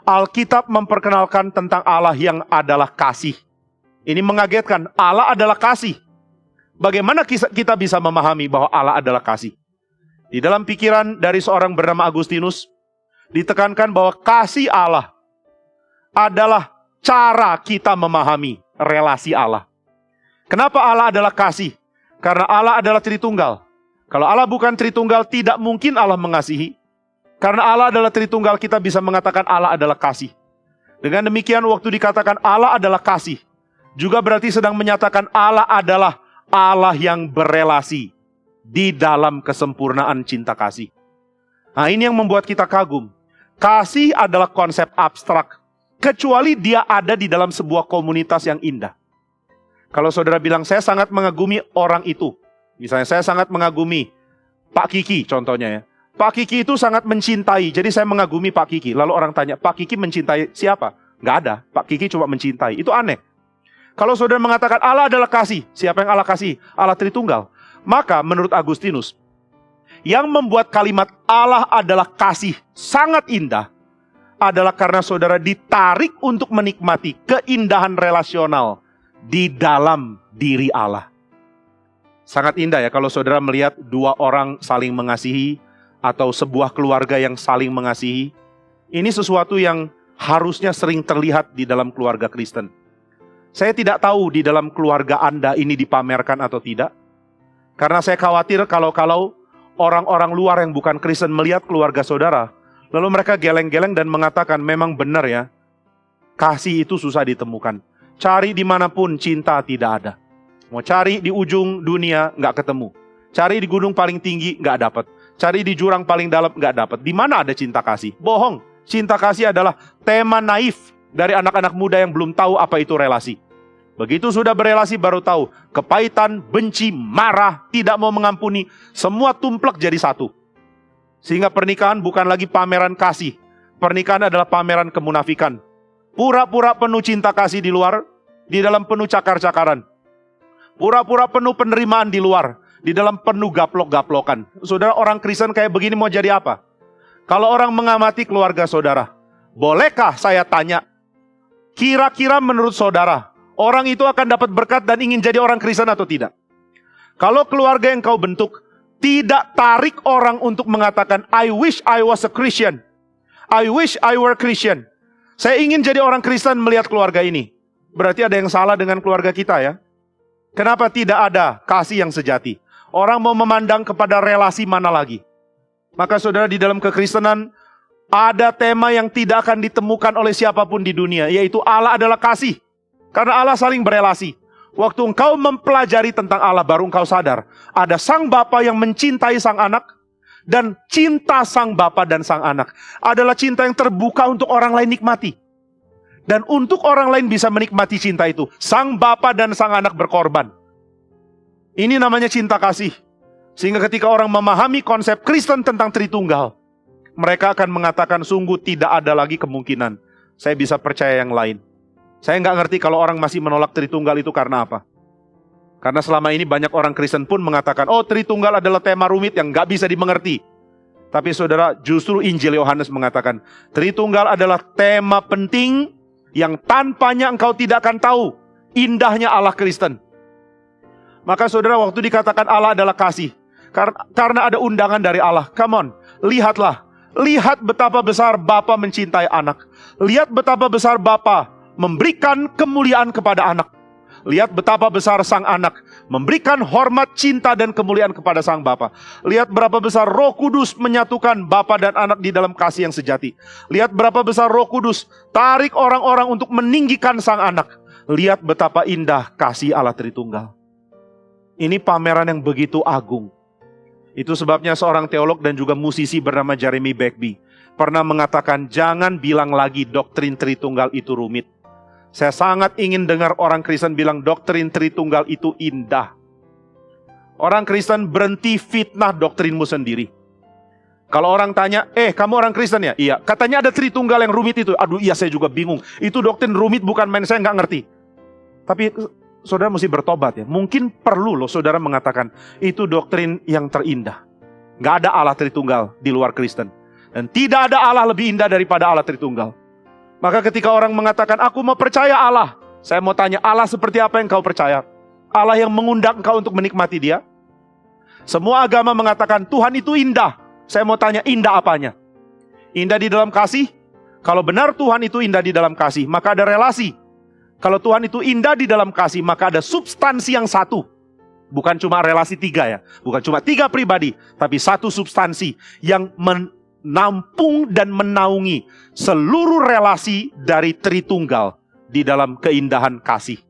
Alkitab memperkenalkan tentang Allah yang adalah kasih. Ini mengagetkan, Allah adalah kasih. Bagaimana kita bisa memahami bahwa Allah adalah kasih? Di dalam pikiran dari seorang bernama Agustinus, ditekankan bahwa kasih Allah adalah cara kita memahami relasi Allah. Kenapa Allah adalah kasih? Karena Allah adalah Tritunggal. Kalau Allah bukan Tritunggal, tidak mungkin Allah mengasihi. Karena Allah adalah Tritunggal, kita bisa mengatakan Allah adalah kasih. Dengan demikian, waktu dikatakan Allah adalah kasih, juga berarti sedang menyatakan Allah adalah Allah yang berelasi di dalam kesempurnaan cinta kasih. Nah, ini yang membuat kita kagum. Kasih adalah konsep abstrak, kecuali dia ada di dalam sebuah komunitas yang indah. Kalau saudara bilang, saya sangat mengagumi orang itu. Misalnya, saya sangat mengagumi Pak Kiki, contohnya ya. Pak Kiki itu sangat mencintai, jadi saya mengagumi Pak Kiki. Lalu orang tanya, Pak Kiki mencintai siapa? Nggak ada, Pak Kiki cuma mencintai. Itu aneh. Kalau saudara mengatakan Allah adalah kasih, siapa yang Allah kasih? Allah Tritunggal. Maka menurut Agustinus, yang membuat kalimat Allah adalah kasih sangat indah, adalah karena saudara ditarik untuk menikmati keindahan relasional di dalam diri Allah. Sangat indah ya kalau saudara melihat dua orang saling mengasihi, atau sebuah keluarga yang saling mengasihi. Ini sesuatu yang harusnya sering terlihat di dalam keluarga Kristen. Saya tidak tahu di dalam keluarga Anda ini dipamerkan atau tidak. Karena saya khawatir kalau orang-orang luar yang bukan Kristen melihat keluarga saudara, lalu mereka geleng-geleng dan mengatakan, memang benar ya, kasih itu susah ditemukan. Cari dimanapun cinta tidak ada. Mau cari di ujung dunia nggak ketemu. Cari di gunung paling tinggi nggak dapat. Cari di jurang paling dalam, nggak dapat. Di mana ada cinta kasih? Bohong. Cinta kasih adalah tema naif dari anak-anak muda yang belum tahu apa itu relasi. Begitu sudah berelasi baru tahu. Kepahitan, benci, marah, tidak mau mengampuni. Semua tumplek jadi satu. Sehingga pernikahan bukan lagi pameran kasih. Pernikahan adalah pameran kemunafikan. Pura-pura penuh cinta kasih di luar, di dalam penuh cakar-cakaran. Pura-pura penuh penerimaan di luar, di dalam penuh gaplok-gaplokan. Saudara, orang Kristen kayak begini mau jadi apa? Kalau orang mengamati keluarga saudara, bolehkah saya tanya, kira-kira menurut saudara, orang itu akan dapat berkat dan ingin jadi orang Kristen atau tidak? Kalau keluarga yang kau bentuk tidak tarik orang untuk mengatakan, I wish I was a Christian. I wish I were Christian. Saya ingin jadi orang Kristen melihat keluarga ini. Berarti ada yang salah dengan keluarga kita ya. Kenapa tidak ada kasih yang sejati? Orang mau memandang kepada relasi mana lagi? Maka saudara, di dalam kekristenan ada tema yang tidak akan ditemukan oleh siapapun di dunia, yaitu Allah adalah kasih. Karena Allah saling berelasi. Waktu engkau mempelajari tentang Allah, baru engkau sadar ada sang Bapa yang mencintai sang anak, dan cinta sang Bapa dan sang anak adalah cinta yang terbuka untuk orang lain nikmati. Dan untuk orang lain bisa menikmati cinta itu, sang Bapa dan sang anak berkorban. Ini namanya cinta kasih. Sehingga ketika orang memahami konsep Kristen tentang Tritunggal, mereka akan mengatakan, sungguh tidak ada lagi kemungkinan saya bisa percaya yang lain. Saya nggak ngerti kalau orang masih menolak Tritunggal itu karena apa. Karena selama ini banyak orang Kristen pun mengatakan, oh Tritunggal adalah tema rumit yang nggak bisa dimengerti. Tapi saudara, justru Injil Yohanes mengatakan, Tritunggal adalah tema penting yang tanpanya engkau tidak akan tahu indahnya Allah Kristen. Maka saudara, waktu dikatakan Allah adalah kasih, karena ada undangan dari Allah. Come on, lihatlah. Lihat betapa besar Bapa mencintai anak. Lihat betapa besar Bapa memberikan kemuliaan kepada anak. Lihat betapa besar sang anak memberikan hormat, cinta, dan kemuliaan kepada sang Bapa. Lihat berapa besar Roh Kudus menyatukan Bapa dan anak di dalam kasih yang sejati. Lihat berapa besar Roh Kudus tarik orang-orang untuk meninggikan sang anak. Lihat betapa indah kasih Allah Tritunggal. Ini pameran yang begitu agung. Itu sebabnya seorang teolog dan juga musisi bernama Jeremy Begbie pernah mengatakan, jangan bilang lagi doktrin Tritunggal itu rumit. Saya sangat ingin dengar orang Kristen bilang doktrin Tritunggal itu indah. Orang Kristen berhenti fitnah doktrinmu sendiri. Kalau orang tanya, kamu orang Kristen ya? Iya. Katanya ada Tritunggal yang rumit itu. Aduh iya, saya juga bingung. Itu doktrin rumit bukan main, saya nggak ngerti. Tapi saudara mesti bertobat ya. Mungkin perlu loh saudara mengatakan, itu doktrin yang terindah. Nggak ada Allah Tritunggal di luar Kristen. Dan tidak ada Allah lebih indah daripada Allah Tritunggal. Maka ketika orang mengatakan, aku mau percaya Allah, saya mau tanya, Allah seperti apa yang kau percaya? Allah yang mengundang kau untuk menikmati Dia? Semua agama mengatakan Tuhan itu indah. Saya mau tanya, indah apanya? Indah di dalam kasih? Kalau benar Tuhan itu indah di dalam kasih, maka ada relasi. Kalau Tuhan itu indah di dalam kasih, maka ada substansi yang satu. Bukan cuma relasi tiga ya. Bukan cuma tiga pribadi, tapi satu substansi yang menampung dan menaungi seluruh relasi dari Tritunggal di dalam keindahan kasih.